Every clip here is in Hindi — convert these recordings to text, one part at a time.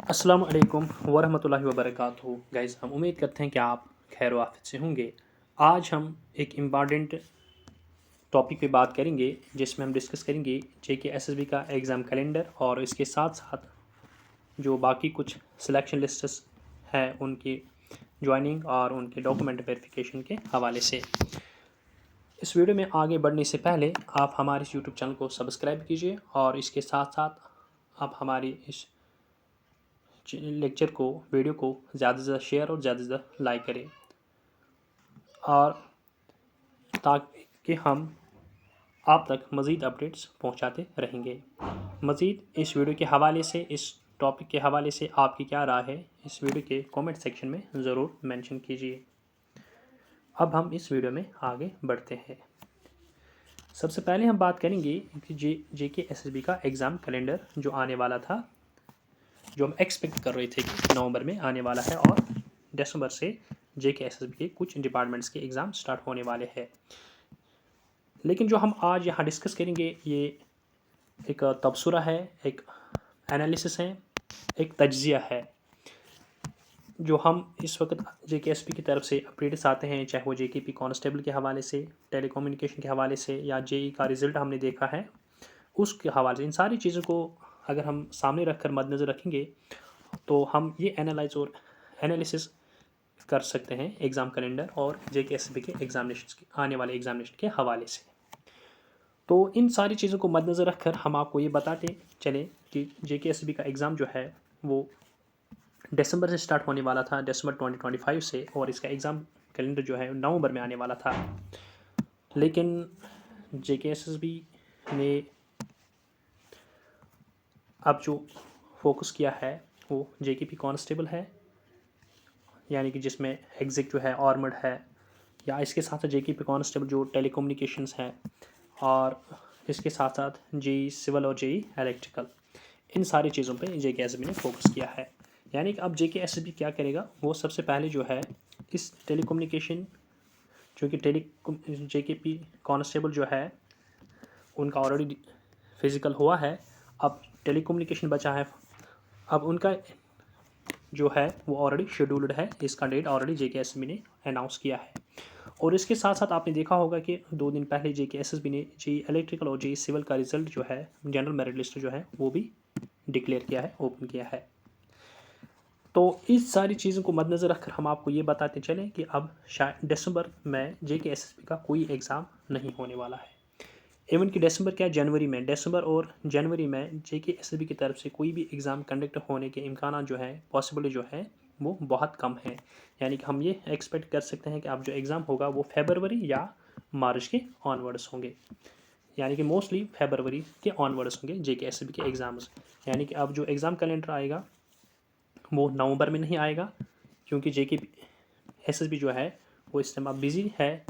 अस्सलाम वालेकुम वरहमतुल्लाहि वबरकातुहू। गाइस, हम उम्मीद करते हैं कि आप खैर वाफियत से होंगे। आज हम एक इम्पॉर्टेंट टॉपिक पे बात करेंगे जिसमें हम डिस्कस करेंगे जेके एसएसबी का एग्ज़ाम कैलेंडर और इसके साथ साथ जो बाकी कुछ सिलेक्शन लिस्ट्स हैं उनकी ज्वाइनिंग और उनके डॉक्यूमेंट वेरिफिकेशन के हवाले से। इस वीडियो में आगे बढ़ने से पहले आप हमारे इस यूट्यूब चैनल को सब्सक्राइब कीजिए और इसके साथ साथ आप हमारी इस लेक्चर को वीडियो को ज़्यादा से ज़्यादा शेयर और ज़्यादा से ज़्यादा लाइक करें और ताकि हम आप तक मज़ीद अपडेट्स पहुंचाते रहेंगे। मज़ीद इस वीडियो के हवाले से, इस टॉपिक के हवाले से आपकी क्या राय है, इस वीडियो के कमेंट सेक्शन में ज़रूर मेंशन कीजिए। अब हम इस वीडियो में आगे बढ़ते हैं। सबसे पहले हम बात करेंगे कि जेके एसएसबी का एग्ज़ाम कैलेंडर जो आने वाला था, जो हम एक्सपेक्ट कर रहे थे कि नवंबर में आने वाला है और दिसंबर से जेके एसएसबी के कुछ डिपार्टमेंट्स के एग्ज़ाम स्टार्ट होने वाले हैं। लेकिन जो हम आज यहाँ डिस्कस करेंगे ये एक तबसरा है, एक एनालिसिस है, एक तज्ज़िया है। जो हम इस वक्त जेके एसएसबी की तरफ से अपडेट्स आते हैं, चाहे वो जेकेपी कांस्टेबल के हवाले से, टेलीकम्युनिकेशन के हवाले से या जेई का रिज़ल्ट हमने देखा है उसके हवाले से, इन सारी चीज़ों को अगर हम सामने रखकर मद्देनज़र रखेंगे तो हम ये एनालाइज और एनालिसिस कर सकते हैं एग्ज़ाम कैलेंडर और जेके एसएसबी के एग्जामिनेशन के आने वाले एग्जामिनेशन के हवाले से। तो इन सारी चीज़ों को मद्देनज़र रखकर हम आपको ये बताते चलें कि जेके एसएसबी का एग्ज़ाम जो है वो दिसंबर से स्टार्ट होने वाला था, दिसंबर 2025 से, और इसका एग्ज़ाम कैलेंडर जो है नवंबर में आने वाला था। लेकिन जेके एसएसबी ने अब जो फोकस किया है वो जेकेपी कांस्टेबल है, यानी कि जिसमें एग्जिट जो है आर्मर्ड है, या इसके साथ साथ जेकेपी कांस्टेबल जो टेलीकम्युनिकेशंस है, और इसके साथ साथ जेई सिविल और जेई इलेक्ट्रिकल, इन सारी चीज़ों पे जेके एसएसबी ने फोकस किया है। यानी कि अब जेके एसएसबी क्या करेगा, वो सबसे पहले जो है इस टेलीकम्युनिकेशन जो कि जेकेपी कांस्टेबल जो है उनका ऑलरेडी फिज़िकल हुआ है, अब टेलीकम्युनिकेशन बचा है। अब उनका जो है वो ऑलरेडी शेड्यूल्ड है, इसका डेट ऑलरेडी जेके एसएसबी ने अनाउंस किया है। और इसके साथ साथ आपने देखा होगा कि 2 दिन पहले जेके एसएसबी ने जेई इलेक्ट्रिकल और जेई सिविल का रिजल्ट जो है, जनरल मेरिट लिस्ट जो है, वो भी डिक्लेयर किया है, ओपन किया है। तो इस सारी चीज़ों को मद्देनज़र रखकर हम आपको ये बताते चलें कि अब शायद दिसंबर में जेके एसएसबी का कोई एग्ज़ाम नहीं होने वाला है। इवन कि दिसंबर क्या, जनवरी में, दिसंबर और जनवरी में जेके एसएसबी की तरफ से कोई भी एग्ज़ाम कंडक्ट होने के इम्कान जो है, पॉसिबिलिटी जो है, वो बहुत कम है। यानी कि हम ये एक्सपेक्ट कर सकते हैं कि अब जो एग्ज़ाम होगा वो फरवरी या मार्च के ऑनवर्ड्स होंगे, यानी कि मोस्टली फरवरी के ऑनवर्ड्स होंगे जेके एसएसबी के एग्ज़ाम्स। यानी कि अब जो एग्ज़ाम कैलेंडर आएगा वो नवंबर में नहीं आएगा, क्योंकि जेके एसएसबी जो है वो इस टाइम अब बिज़ी है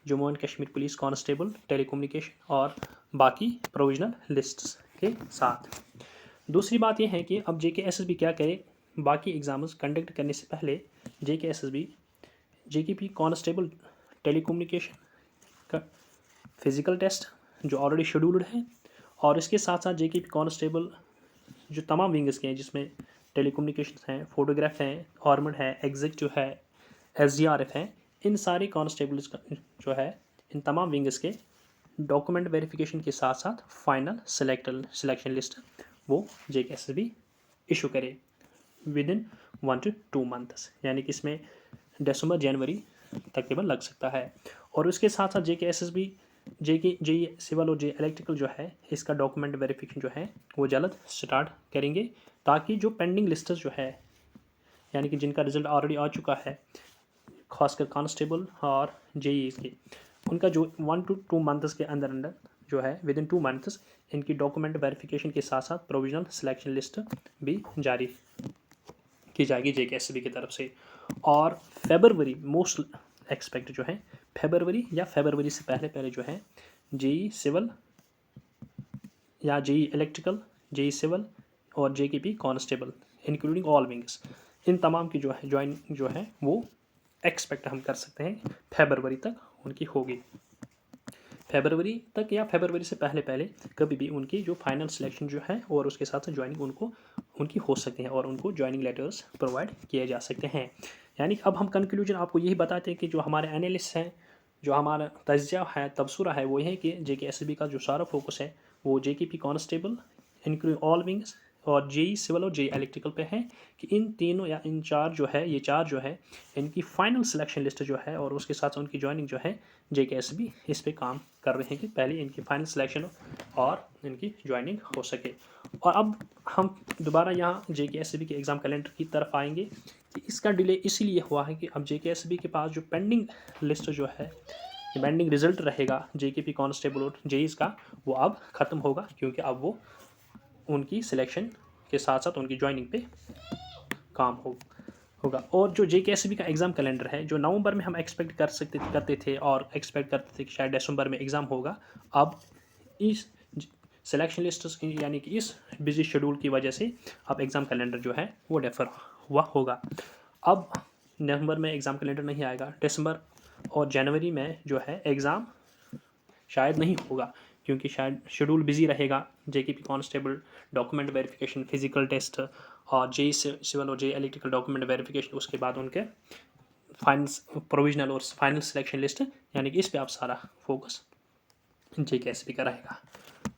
Jammu and Kashmir police constable, telecommunication और बाकी प्रोविजनल लिस्ट्स के साथ। दूसरी बात यह है कि अब जेके एसएसबी क्या करे, बाकी एग्ज़ाम्स कंडक्ट करने से पहले जेके एसएसबी जेकेपी कांस्टेबल टेलीकम्युनिकेशन का फिज़िकल टेस्ट जो ऑलरेडी शेड्यूल्ड है, और इसके साथ साथ जेकेपी कांस्टेबल जो तमाम विंग्स के हैं जिसमें टेलीकम्युनिकेशन हैं, फोटोग्राफ हैं, आर्मर्ड है, एग्जिट जो है, एसडीआरएफ है, इन सारे कांस्टेबल्स का जो है, इन तमाम विंग्स के डॉक्यूमेंट वेरिफिकेशन के साथ साथ फाइनल सिलेक्शन लिस्ट वो जेके एसएसबी इशू करे विद इन 1 to 2 मंथ्स, यानी कि इसमें दिसंबर जनवरी तकरीबन लग सकता है। और उसके साथ साथ जेके एसएसबी जेके जेई सिविल और जेई इलेक्ट्रिकल जो है, इसका डॉक्यूमेंट वेरिफिकेशन जो है वो जल्द स्टार्ट करेंगे, ताकि जो पेंडिंग लिस्ट्स जो है, यानी कि जिनका रिजल्ट ऑलरेडी आ चुका है, खासकर कांस्टेबल और जेई के, उनका जो 1 to 2 मंथ्स के अंदर अंदर जो है, विद इन 2 मंथ्स इनकी डॉक्यूमेंट वेरिफिकेशन के साथ साथ प्रोविजनल सिलेक्शन लिस्ट भी जारी की जाएगी जेके एसएसबी की तरफ से। और फरवरी मोस्ट एक्सपेक्ट जो है, फरवरी या फरवरी से पहले पहले जो है जेई सिविल या जेई इलेक्ट्रिकल, जेई सिविल और JKP constable including all wings, इन तमाम की जो है ज्वाइन जो है वो एक्सपेक्ट हम कर सकते हैं फरवरी तक उनकी होगी। फरवरी तक या फरवरी से पहले पहले कभी भी उनकी जो फाइनल सिलेक्शन जो है और उसके साथ साथ ज्वाइनिंग उनको उनकी हो सकती हैं और उनको ज्वाइनिंग लेटर्स प्रोवाइड किए जा सकते हैं। यानी कि अब हम कंक्लूजन आपको यही बताते हैं कि जो हमारे एनालिस्ट हैं, जो हमारा तज्ज़िया है, तबसरा है, वो ये है कि JKSB का जो सारा फोकस है वो JKP constable including all wings और JEE सिविल और JEE इलेक्ट्रिकल पे है कि इन तीनों या इन चार जो है, ये चार जो है इनकी फाइनल सिलेक्शन लिस्ट जो है और उसके साथ उनकी ज्वाइनिंग जो है JKSB इस पे काम कर रहे हैं कि पहले इनकी फाइनल सिलेक्शन और इनकी ज्वाइनिंग हो सके। और अब हम दोबारा यहाँ JKSB के एग्ज़ाम कैलेंडर की तरफ आएंगे कि इसका डिले इसीलिए हुआ है कि अब JKSB के पास जो पेंडिंग लिस्ट जो है, पेंडिंग रिजल्ट रहेगा JKP कांस्टेबल और JEE का, वो अब ख़त्म होगा क्योंकि अब वो उनकी सिलेक्शन के साथ साथ उनकी ज्वाइनिंग पे काम होगा। और जो JKSB का एग्ज़ाम कैलेंडर है, जो नवंबर में हम एक्सपेक्ट करते थे और एक्सपेक्ट करते थे कि शायद दिसंबर में एग्ज़ाम होगा, अब इस सिलेक्शन लिस्ट यानी कि इस बिजी शेड्यूल की वजह से अब एग्ज़ाम कैलेंडर जो है वो डेफर हुआ होगा। अब नवंबर में एग्ज़ाम कैलेंडर नहीं आएगा, दिसंबर और जनवरी में जो है एग्ज़ाम शायद नहीं होगा क्योंकि शायद शेड्यूल बिजी रहेगा। JKP constable document verification, physical test और JEE सिविल और JEE इलेक्ट्रिकल डॉक्यूमेंट वेरिफिकेशन, उसके बाद उनके फाइनल प्रोविजनल और फाइनल सिलेक्शन लिस्ट, यानी कि इस पे आप सारा फोकस JKSB का रहेगा।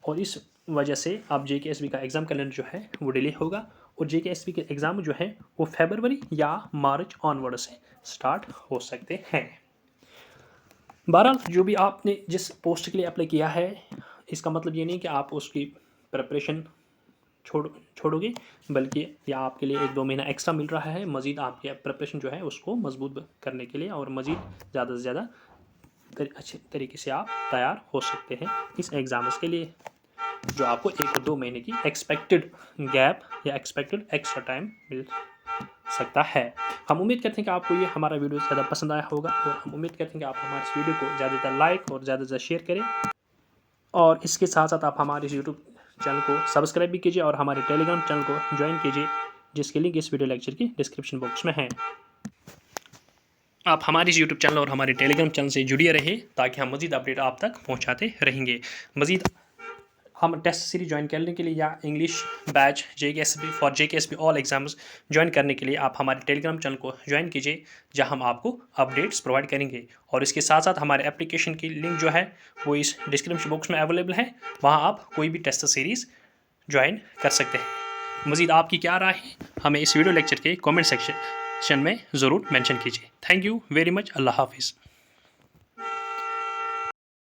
और इस वजह से अब JKSB का एग्ज़ाम कैलेंडर जो है वो डिले होगा और JKSB के एग्ज़ाम जो है वो फरवरी या मार्च ऑनवर्ड से स्टार्ट हो सकते हैं। बहरहाल जो भी आपने जिस पोस्ट के लिए अप्लाई किया है, इसका मतलब ये नहीं कि आप उसकी प्रिपरेशन छोड़ोगे, बल्कि या आपके लिए 1-2 महीना एक्स्ट्रा मिल रहा है मज़ीद आपके प्रिपरेशन जो है उसको मजबूत करने के लिए, और मज़ीद ज़्यादा से ज़्यादा अच्छे तरीके से आप तैयार हो सकते हैं इस एग्ज़ाम्स के लिए, जो आपको 1-2 महीने की एक्सपेक्टेड गैप या एक्सपेक्टेड एक्स्ट्रा टाइम मिल सकता है। हम उम्मीद करते हैं कि आपको ये हमारा वीडियो ज़्यादा पसंद आया होगा और हम उम्मीद करते हैं कि आप हमारे इस वीडियो को ज़्यादातर लाइक और ज़्यादा से ज़्यादा शेयर करें, और इसके साथ साथ आप हमारे इस यूट्यूब चैनल को सब्सक्राइब भी कीजिए और हमारे टेलीग्राम चैनल को ज्वाइन कीजिए, जिसकी लिंक इस वीडियो लेक्चर की डिस्क्रिप्शन बॉक्स में है। आप हमारे इस यूट्यूब चैनल और हमारे टेलीग्राम चैनल से जुड़िए रहिए ताकि हम मज़ीद अपडेट आप तक पहुँचाते रहेंगे। मज़ीद हम टेस्ट सीरीज ज्वाइन करने के लिए या English batch JKSB all exams join करने के लिए आप हमारे टेलीग्राम चैनल को ज्वाइन कीजिए, जहां हम आपको अपडेट्स प्रोवाइड करेंगे। और इसके साथ साथ हमारे एप्लीकेशन की लिंक जो है वो इस डिस्क्रिप्शन बॉक्स में अवेलेबल है, वहां आप कोई भी टेस्ट सीरीज़ ज्वाइन कर सकते हैं। मज़ीद आपकी क्या राय है हमें इस वीडियो लेक्चर के कॉमेंट सेक्शन में ज़रूर मेंशन कीजिए। Thank you very much. Allah हाफिज़।